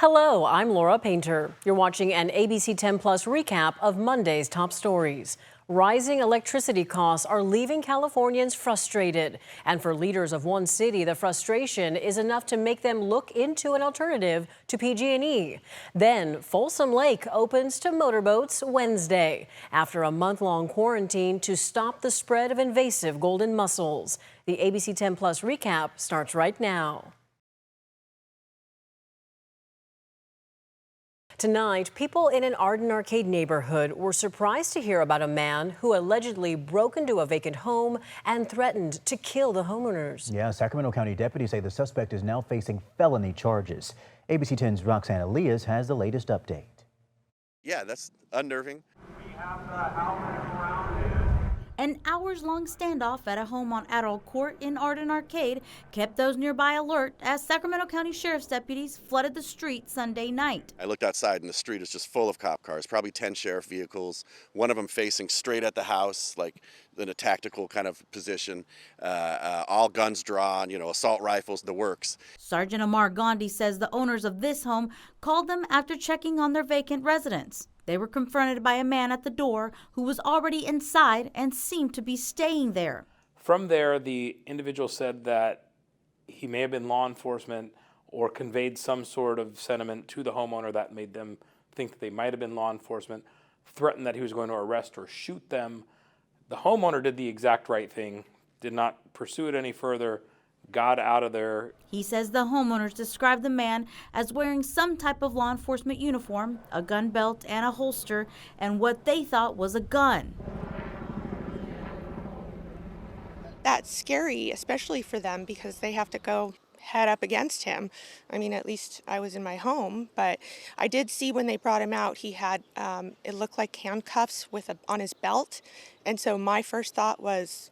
Hello, I'm Laura Painter. You're watching an ABC 10 Plus recap of Monday's top stories. Rising electricity costs are leaving Californians frustrated. And for leaders of one city, the frustration is enough to make them look into an alternative to PG&E. Then Folsom Lake opens to motorboats Wednesday after a month-long quarantine to stop the spread of invasive golden mussels. The ABC 10 Plus recap starts right now. Tonight, people in an Arden Arcade neighborhood were surprised to hear about a man who allegedly broke into a vacant home and threatened to kill the homeowners. Yeah, Sacramento County deputies say the suspect is now facing felony charges. ABC 10's Roxanne Elias has the latest update. Yeah, that's unnerving. We have the houses around it. An hours-long standoff at a home on Adderall Court in Arden Arcade kept those nearby alert as Sacramento County Sheriff's deputies flooded the street Sunday night. I looked outside and the street is just full of cop cars, probably 10 sheriff vehicles, one of them facing straight at the house, like in a tactical kind of position, all guns drawn, assault rifles, the works. Sergeant Amar Gandhi says the owners of this home called them after checking on their vacant residence. They were confronted by a man at the door who was already inside and seemed to be staying there. From there, the individual said that he may have been law enforcement or conveyed some sort of sentiment to the homeowner that made them think that they might have been law enforcement, threatened that he was going to arrest or shoot them. The homeowner did the exact right thing, did not pursue it any further, got out of there. He says the homeowners described the man as wearing some type of law enforcement uniform, a gun belt and a holster, and what they thought was a gun. That's scary, especially for them because they have to go head up against him. I mean, at least I was in my home, but I did see when they brought him out, he had, it looked like handcuffs on his belt. And so my first thought was,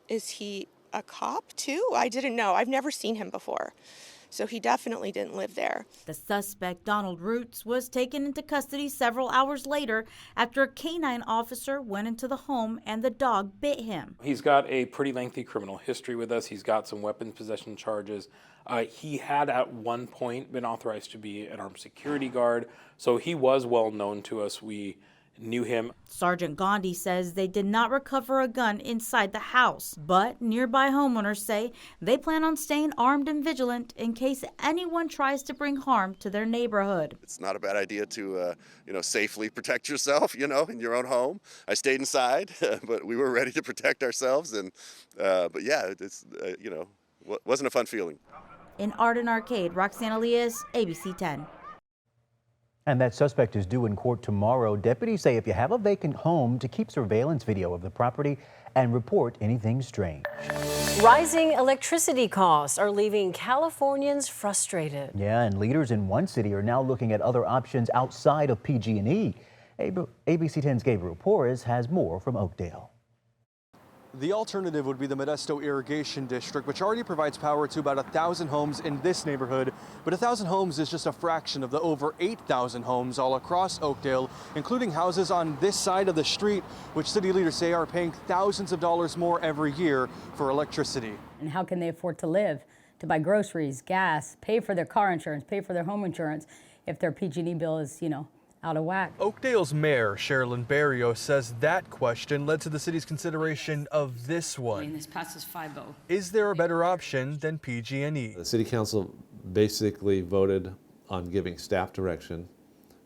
is he a cop too? I didn't know. I've never seen him before. So he definitely didn't live there. The suspect, Donald Roots, was taken into custody several hours later after a canine officer went into the home and the dog bit him. He's got a pretty lengthy criminal history with us. He's got some weapons possession charges. He had at one point been authorized to be an armed security guard, so he was well known to us. We knew him. Sergeant Gandhi says they did not recover a gun inside the house, but nearby homeowners say they plan on staying armed and vigilant in case anyone tries to bring harm to their neighborhood. It's not a bad idea to, safely protect yourself, in your own home. I stayed inside, but we were ready to protect ourselves. And, but yeah, it's, wasn't a fun feeling. In Arden Arcade, Roxanne Elias, ABC 10. And that suspect is due in court tomorrow. Deputies say if you have a vacant home, to keep surveillance video of the property and report anything strange. Rising electricity costs are leaving Californians frustrated. Yeah, and leaders in one city are now looking at other options outside of PG&E. ABC 10's Gabriel Porras has more from Oakdale. The alternative would be the Modesto Irrigation District, which already provides power to about 1,000 homes in this neighborhood. But 1,000 homes is just a fraction of the over 8,000 homes all across Oakdale, including houses on this side of the street, which city leaders say are paying thousands of dollars more every year for electricity. And how can they afford to live, to buy groceries, gas, pay for their car insurance, pay for their home insurance if their PG&E bill is, out of whack? Oakdale's mayor, Sherilyn Barrios, says that question led to the city's consideration of this one. This passes 5-0. Is there a better option than PG&E? The city council basically voted on giving staff direction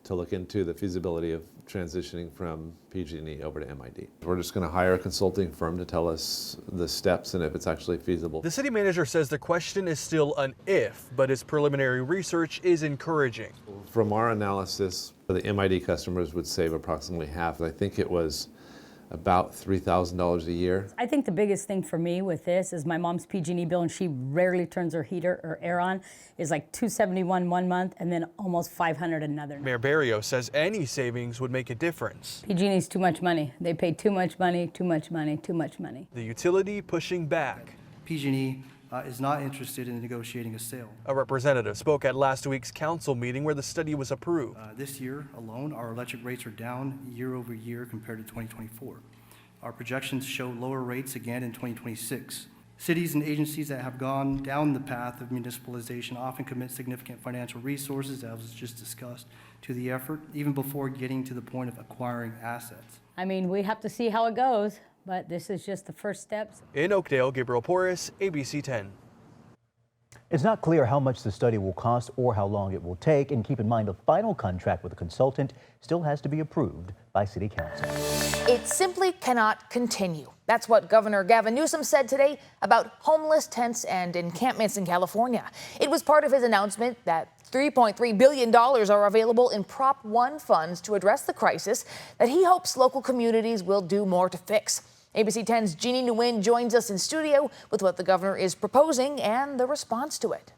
to look into the feasibility of transitioning from PG&E over to MID. We're just going to hire a consulting firm to tell us the steps and if it's actually feasible. The city manager says the question is still an if, but his preliminary research is encouraging. From our analysis, the MID customers would save approximately half. I think it was about $3,000 a year. I think the biggest thing for me with this is my mom's PG&E bill, and she rarely turns her heater or air on, is like $271 one month and then almost $500 another. Mayor Barrios says any savings would make a difference. PG&E is too much money. They pay too much money, too much money, too much money. The utility pushing back. PG&E is not interested in negotiating a sale. A representative spoke at last week's council meeting where the study was approved. This year alone, our electric rates are down year over year compared to 2024. Our projections show lower rates again in 2026. Cities and agencies that have gone down the path of municipalization often commit significant financial resources, as was just discussed, to the effort, even before getting to the point of acquiring assets. I mean, we have to see how it goes, but this is just the first steps. In Oakdale, Gabriel Porras, ABC 10. It's not clear how much the study will cost or how long it will take, and keep in mind the final contract with the consultant still has to be approved by City Council. It simply cannot continue. That's what Governor Gavin Newsom said today about homeless tents and encampments in California. It was part of his announcement that $3.3 billion are available in Prop 1 funds to address the crisis that he hopes local communities will do more to fix. ABC 10's Jeannie Nguyen joins us in studio with what the governor is proposing and the response to it.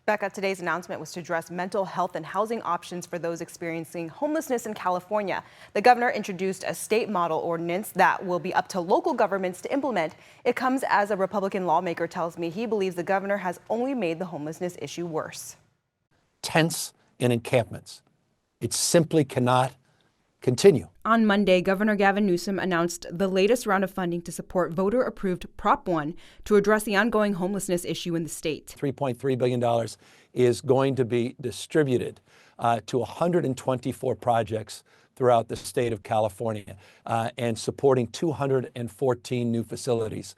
Becca, today's announcement was to address mental health and housing options for those experiencing homelessness in California. The governor introduced a state model ordinance that will be up to local governments to implement. It comes as a Republican lawmaker tells me he believes the governor has only made the homelessness issue worse. Tents and encampments. It simply cannot continue. On Monday, Governor Gavin Newsom announced the latest round of funding to support voter-approved Prop 1 to address the ongoing homelessness issue in the state. $3.3 billion is going to be distributed to 124 projects throughout the state of California and supporting 214 new facilities.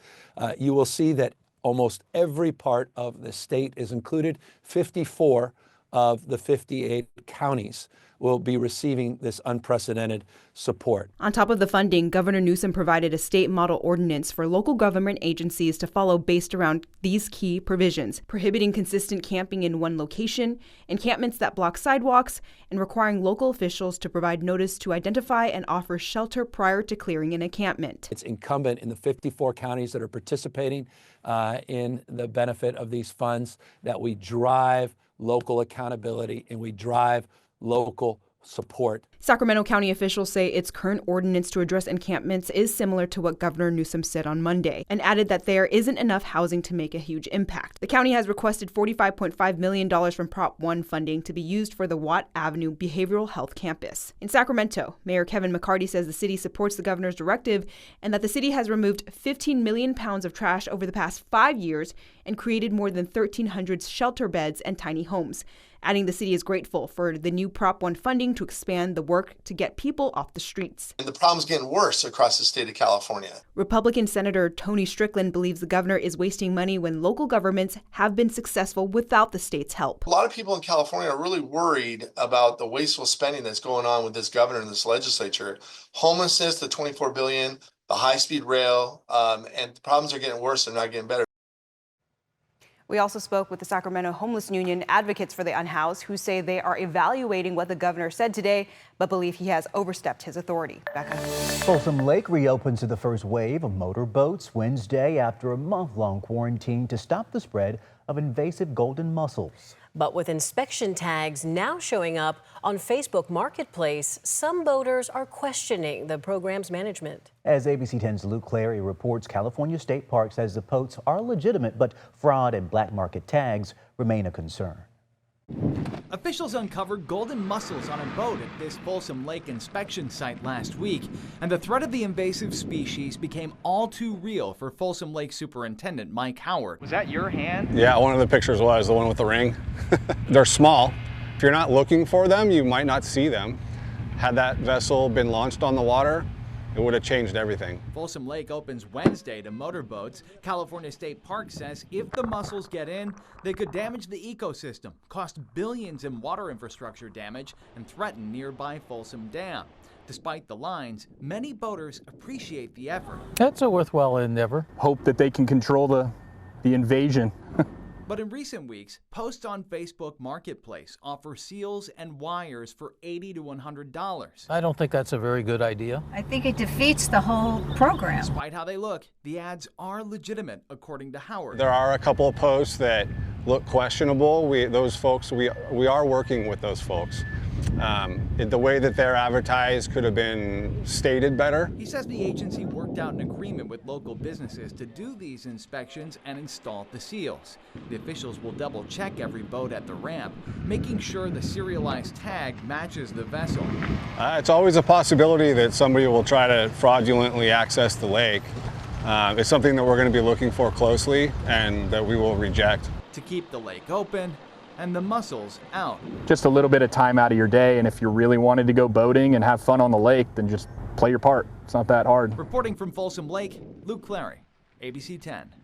You will see that almost every part of the state is included. 54 of the 58 counties will be receiving this unprecedented support. On top of the funding, Governor Newsom provided a state model ordinance for local government agencies to follow based around these key provisions: prohibiting consistent camping in one location, encampments that block sidewalks, and requiring local officials to provide notice to identify and offer shelter prior to clearing an encampment. It's incumbent in the 54 counties that are participating in the benefit of these funds that we drive local accountability and we drive local support. Sacramento County officials say its current ordinance to address encampments is similar to what Governor Newsom said on Monday, and added that there isn't enough housing to make a huge impact. The county has requested $45.5 million from Prop 1 funding to be used for the Watt Avenue Behavioral Health Campus. In Sacramento, Mayor Kevin McCarty says the city supports the governor's directive and that the city has removed 15 million pounds of trash over the past 5 years and created more than 1,300 shelter beds and tiny homes, adding the city is grateful for the new Prop 1 funding to expand the work to get people off the streets. And the problem's getting worse across the state of California. Republican Senator Tony Strickland believes the governor is wasting money when local governments have been successful without the state's help. A lot of people in California are really worried about the wasteful spending that's going on with this governor and this legislature. Homelessness, the $24 billion, the high-speed rail, and the problems are getting worse, they're not getting better. We also spoke with the Sacramento Homeless Union advocates for the unhoused, who say they are evaluating what the governor said today, but believe he has overstepped his authority. Becca. Folsom Lake reopens to the first wave of motorboats Wednesday after a month-long quarantine to stop the spread of invasive golden mussels. But with inspection tags now showing up on Facebook Marketplace, some boaters are questioning the program's management. As ABC 10's Luke Clary reports, California State Park says the boats are legitimate, but fraud and black market tags remain a concern. Officials uncovered golden mussels on a boat at this Folsom Lake inspection site last week, and the threat of the invasive species became all too real for Folsom Lake Superintendent Mike Howard. Was that your hand? Yeah, one of the pictures was the one with the ring. They're small. If you're not looking for them, you might not see them. Had that vessel been launched on the water, it would have changed everything. Folsom Lake opens Wednesday to motorboats. California State Park says if the mussels get in, they could damage the ecosystem, cost billions in water infrastructure damage, and threaten nearby Folsom Dam. Despite the lines, many boaters appreciate the effort. That's a worthwhile endeavor. Hope that they can control the invasion. But in recent weeks, posts on Facebook Marketplace offer seals and wires for $80 to $100. I don't think that's a very good idea. I think it defeats the whole program. Despite how they look, the ads are legitimate, according to Howard. There are a couple of posts that look questionable. We are working with those folks. The way that they're advertised could have been stated better. He says the agency worked out an agreement with local businesses to do these inspections and install the seals. The officials will double check every boat at the ramp, making sure the serialized tag matches the vessel. It's always a possibility that somebody will try to fraudulently access the lake. It's something that we're going to be looking for closely and that we will reject. To keep the lake open and the mussels out. Just a little bit of time out of your day, and if you really wanted to go boating and have fun on the lake, then just play your part. It's not that hard. Reporting from Folsom Lake, Luke Clary, ABC 10.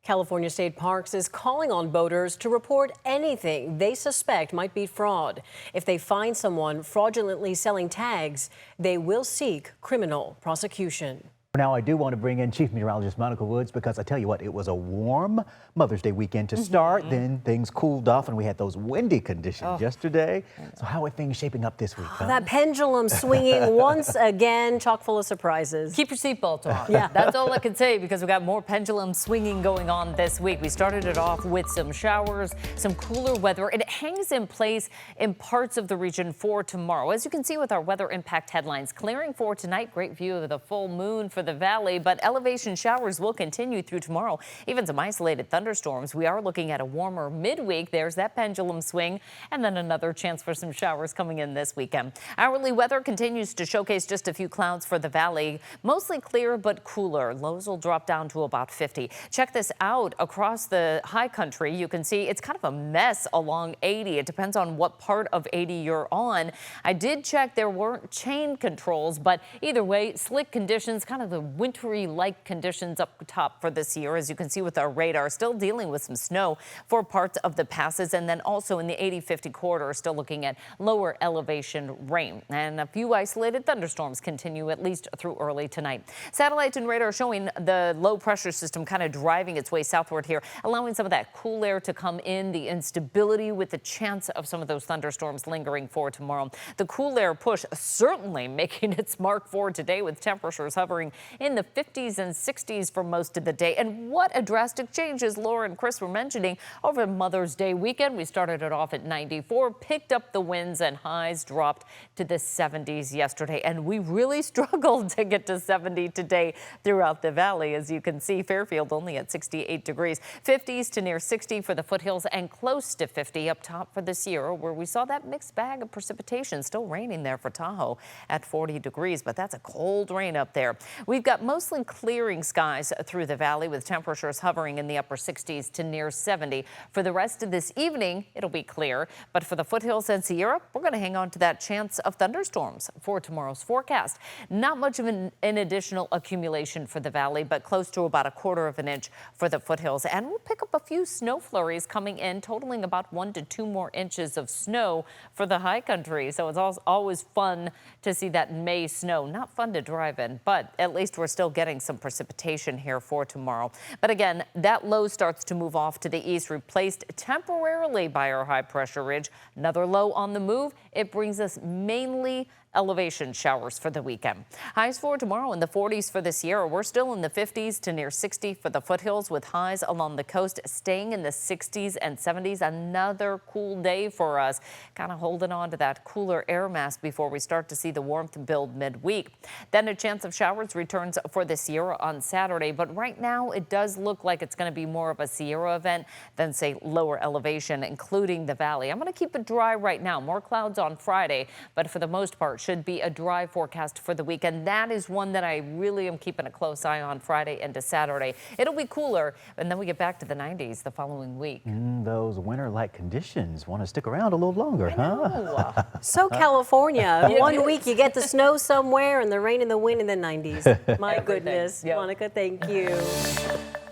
California State Parks is calling on boaters to report anything they suspect might be fraud. If they find someone fraudulently selling tags, they will seek criminal prosecution. Now, I do want to bring in Chief Meteorologist Monica Woods because I tell you what, it was a warm Mother's Day weekend to start. Then things cooled off and we had those windy conditions yesterday. So how are things shaping up this week? Huh? That pendulum swinging once again, chock full of surprises. Keep your seatbelt on. Yeah. That's all I can say because we got more pendulum swinging going on this week. We started it off with some showers, some cooler weather, and it hangs in place in parts of the region for tomorrow. As you can see with our weather impact headlines, clearing for tonight, great view of the full moon for the valley, but elevation showers will continue through tomorrow. Even some isolated thunderstorms. We are looking at a warmer midweek. There's that pendulum swing, and then another chance for some showers coming in this weekend. Hourly weather continues to showcase just a few clouds for the valley. Mostly clear but cooler. Lows will drop down to about 50. Check this out across the high country. You can see it's kind of a mess along 80. It depends on what part of 80 you're on. I did check there weren't chain controls, but either way, slick conditions, kind of the wintry-like conditions up top for this year. As you can see with our radar, still dealing with some snow for parts of the passes, and then also in the 80-50 corridor, still looking at lower elevation rain. And a few isolated thunderstorms continue at least through early tonight. Satellites and radar showing the low pressure system kind of driving its way southward here, allowing some of that cool air to come in, the instability with the chance of some of those thunderstorms lingering for tomorrow. The cool air push certainly making its mark for today, with temperatures hovering in the 50s and 60s for most of the day. And what a drastic change, as Laura and Chris were mentioning, over Mother's Day weekend. We started it off at 94, picked up the winds, and highs dropped to the 70s yesterday. And we really struggled to get to 70 today throughout the valley. As you can see, Fairfield only at 68 degrees, 50s to near 60 for the foothills, and close to 50 up top for the Sierra, where we saw that mixed bag of precipitation. Still raining there for Tahoe at 40 degrees, but that's a cold rain up there. We've got mostly clearing skies through the valley, with temperatures hovering in the upper 60s to near 70. For the rest of this evening, it'll be clear, but for the foothills and Sierra, we're going to hang on to that chance of thunderstorms for tomorrow's forecast. Not much of an additional accumulation for the valley, but close to about 1/4 of an inch for the foothills. And we'll pick up a few snow flurries coming in, totaling about 1 to 2 more inches of snow for the high country. So it's always fun to see that May snow. Not fun to drive in, but at least we're still getting some precipitation here for tomorrow. But again, that low starts to move off to the east, replaced temporarily by our high pressure ridge. Another low on the move. It brings us mainly elevation showers for the weekend. Highs for tomorrow in the 40s for the Sierra. We're still in the 50s to near 60 for the foothills, with highs along the coast staying in the 60s and 70s. Another cool day for us, kind of holding on to that cooler air mass before we start to see the warmth build midweek. Then a chance of showers returns for the Sierra on Saturday, but right now it does look like it's going to be more of a Sierra event than, say, lower elevation, including the valley. I'm going to keep it dry right now. More clouds on Friday, but for the most part should be a dry forecast for the weekend. That is one that I really am keeping a close eye on Friday into Saturday. It'll be cooler, and then we get back to the 90s the following week. Those winter-like conditions want to stick around a little longer, huh? So California, one week you get the snow somewhere and the rain and the wind in the 90s. My goodness. Yep. Monica, thank you.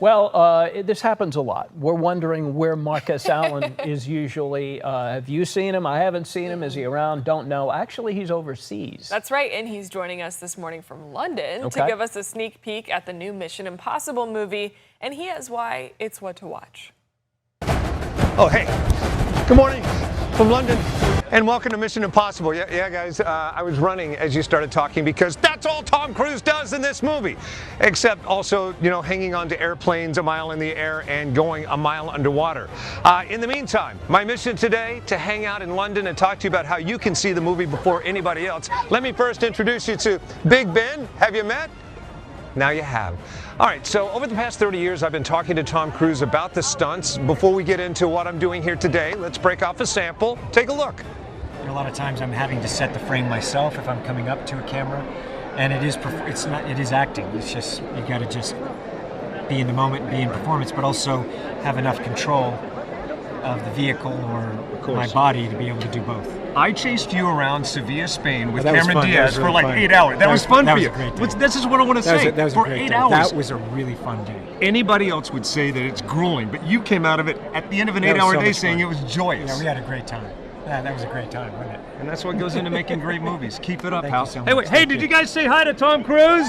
Well, this happens a lot. We're wondering where Marcus Allen is usually. Have you seen him? I haven't seen him. Is he around? Don't know. Actually, he's overseas. That's right, and he's joining us this morning from London to give us a sneak peek at the new Mission Impossible movie, and he has why it's what to watch. Oh, hey. Good morning from London, and welcome to Mission Impossible. Yeah, guys, I was running as you started talking because that's all Tom Cruise does in this movie, except also, you know, hanging onto airplanes a mile in the air and going a mile underwater. In the meantime, my mission today to hang out in London and talk to you about how you can see the movie before anybody else. Let me first introduce you to Big Ben. Have you met? Now you have. All right, so over the past 30 years, I've been talking to Tom Cruise about the stunts. Before we get into what I'm doing here today, let's break off a sample. Take a look. A lot of times I'm having to set the frame myself if I'm coming up to a camera. and it is acting. It's just, you got to just be in the moment and be in performance, but also have enough control of the vehicle or my body to be able to do both. I chased you around Sevilla, Spain with That was Cameron fun. Diaz That was for really like fun. 8 hours. That was fun that for was you. A great day. This is what I want to say. That was For a great 8 day. hours. That was a really fun day. Anybody else would say that it's grueling, but you came out of it at the end of an 8-hour day saying it was joyous. Yeah, we had a great time. Yeah, that was a great time, wasn't it? And that's what goes into making great movies. Keep it up, Thank pal. you so Hey, much. hey, did you guys say hi to Tom Cruise?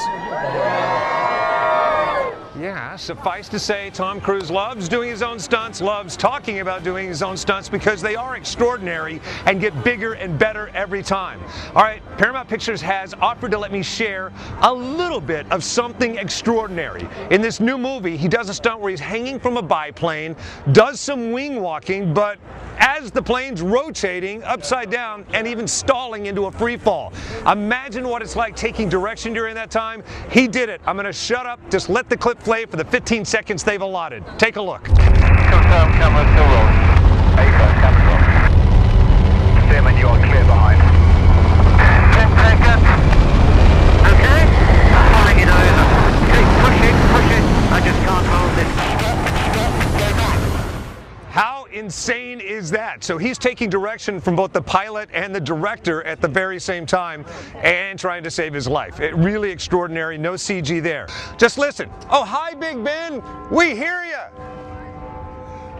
Yeah, suffice to say, Tom Cruise loves doing his own stunts, loves talking about doing his own stunts because they are extraordinary and get bigger and better every time. All right, Paramount Pictures has offered to let me share a little bit of something extraordinary. In this new movie, he does a stunt where he's hanging from a biplane, does some wing walking, but as the plane's rotating upside down and even stalling into a free fall. Imagine what it's like taking direction during that time. He did it. I'm going to shut up, just let the clip play for the 15 seconds they've allotted. Take a look. Confirm camera still rolling. A-first camera rolling. Seaman, you are clear behind. 10 seconds. Okay. Flying it over. Okay, push it. I just can't hold this. Stop, go back. How insane is that? So he's taking direction from both the pilot and the director at the very same time and trying to save his life. Really extraordinary, no CG there. Just listen. Oh, hi, Big Ben. We hear you.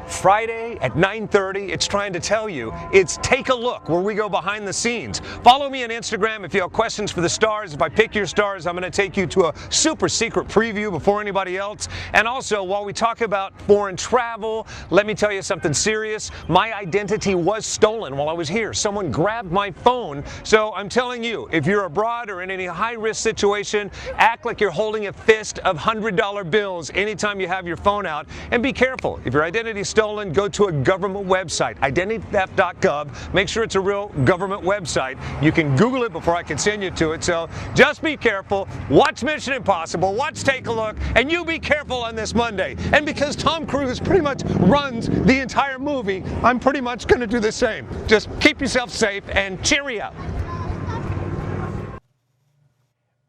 Friday at 9:30, it's trying to tell you, it's Take a Look, where we go behind the scenes. Follow me on Instagram if you have questions for the stars. If I pick your stars, I'm going to take you to a super secret preview before anybody else. And also, while we talk about foreign travel, let me tell you something serious. My identity was stolen while I was here. Someone grabbed my phone. So I'm telling you, if you're abroad or in any high-risk situation, act like you're holding a fist of $100 bills anytime you have your phone out. And be careful. If your identity's stolen, go to a government website, identitytheft.gov. Make sure it's a real government website. You can Google it before I can send you to it. So just be careful. Watch Mission Impossible. Watch Take a Look. And you be careful on this Monday. And because Tom Cruise pretty much runs the entire movie, I'm pretty much going to do the same. Just keep yourself safe and cheerio.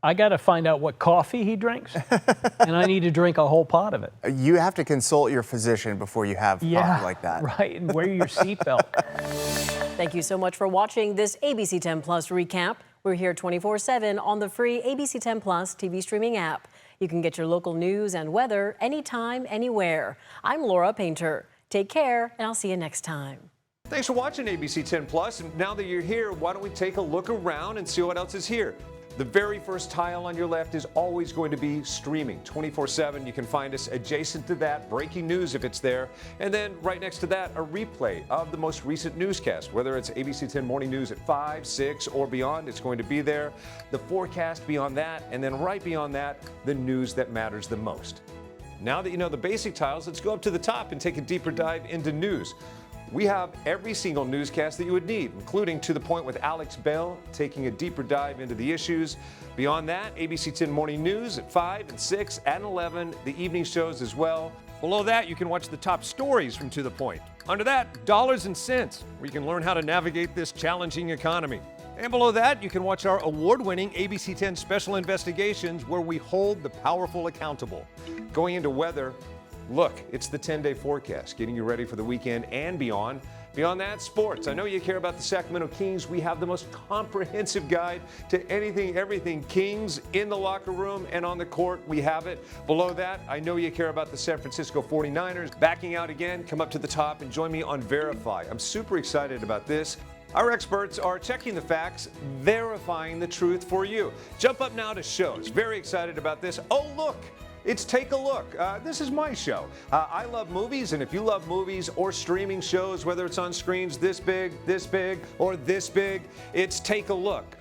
I got to find out what coffee he drinks, and I need to drink a whole pot of it. You have to consult your physician before you have coffee like that. Right, and wear your seatbelt. Thank you so much for watching this ABC 10 Plus recap. We're here 24/7 on the free ABC 10 Plus TV streaming app. You can get your local news and weather anytime, anywhere. I'm Laura Painter. Take care, and I'll see you next time. Thanks for watching ABC 10 Plus. And now that you're here, why don't we take a look around and see what else is here? The very first tile on your left is always going to be streaming 24/7. You can find us adjacent to that, breaking news if it's there. And then right next to that, a replay of the most recent newscast. Whether it's ABC 10 Morning News at 5, 6, or beyond, it's going to be there. The forecast beyond that, and then right beyond that, the news that matters the most. Now that you know the basic tiles, let's go up to the top and take a deeper dive into news. We have every single newscast that you would need, including To the Point with Alex Bell, taking a deeper dive into the issues. Beyond that, ABC 10 Morning News at 5 and 6 and 11, the evening shows as well. Below that, you can watch the top stories from To the Point. Under that, Dollars and Cents, where you can learn how to navigate this challenging economy. And below that, you can watch our award-winning ABC 10 Special Investigations, where we hold the powerful accountable. Going into weather, look, it's the 10-day forecast, getting you ready for the weekend and beyond. Beyond that, sports. I know you care about the Sacramento Kings. We have the most comprehensive guide to anything, everything Kings in the locker room and on the court. We have it. Below that, I know you care about the San Francisco 49ers. Backing out again, come up to the top and join me on Verify. I'm super excited about this. Our experts are checking the facts, verifying the truth for you. Jump up now to shows. Very excited about this. Oh, look. It's Take a Look. This is my show. I love movies, and if you love movies or streaming shows, whether it's on screens this big, or this big, it's Take a Look.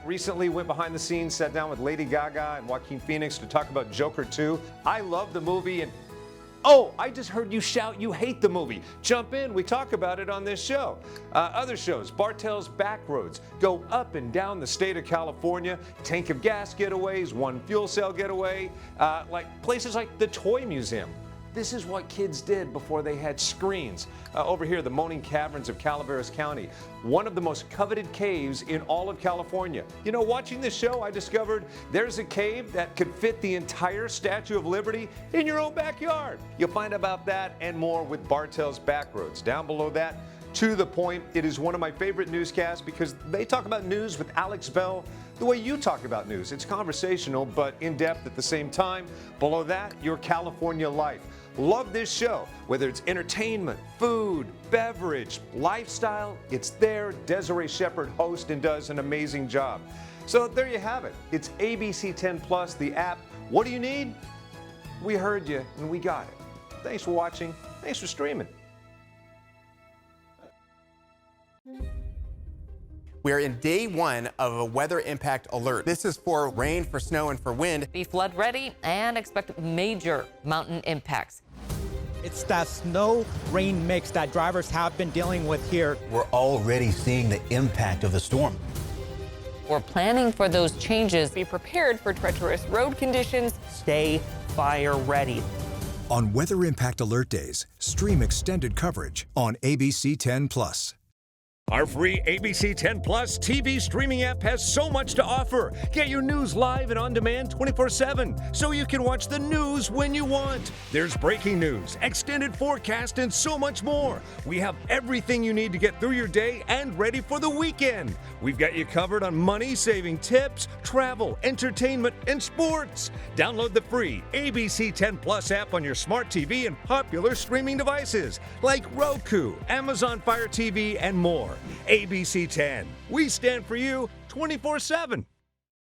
Recently went behind the scenes, sat down with Lady Gaga and Joaquin Phoenix to talk about Joker 2. I love the movie, and oh, I just heard you shout you hate the movie. Jump in, we talk about it on this show. Other shows, Bartell's Backroads, go up and down the state of California, tank of gas getaways, one fuel cell getaway, like places like the Toy Museum. This is what kids did before they had screens. Over here, the Moaning Caverns of Calaveras County, one of the most coveted caves in all of California. You know, watching this show, I discovered there's a cave that could fit the entire Statue of Liberty in your own backyard. You'll find about that and more with Bartell's Backroads. Down below that, To the Point. It is one of my favorite newscasts because they talk about news with Alex Bell the way you talk about news. It's conversational but in depth at the same time. Below that, Your California Life. Love this show. Whether it's entertainment, food, beverage, lifestyle, it's there. Desiree Shepherd hosts and does an amazing job. So there you have it. It's ABC10 Plus, the app. What do you need? We heard you and we got it. Thanks for watching. Thanks for streaming. We are in day 1 of a weather impact alert. This is for rain, for snow, and for wind. Be flood ready and expect major mountain impacts. It's that snow-rain mix that drivers have been dealing with here. We're already seeing the impact of the storm. We're planning for those changes. Be prepared for treacherous road conditions. Stay fire ready. On Weather Impact Alert Days, stream extended coverage on ABC10 Plus. Our free ABC10 Plus TV streaming app has so much to offer. Get your news live and on demand 24/7, so you can watch the news when you want. There's breaking news, extended forecast, and so much more. We have everything you need to get through your day and ready for the weekend. We've got you covered on money-saving tips, travel, entertainment, and sports. Download the free ABC10 Plus app on your smart TV and popular streaming devices like Roku, Amazon Fire TV, and more. ABC10. We stand for you 24/7.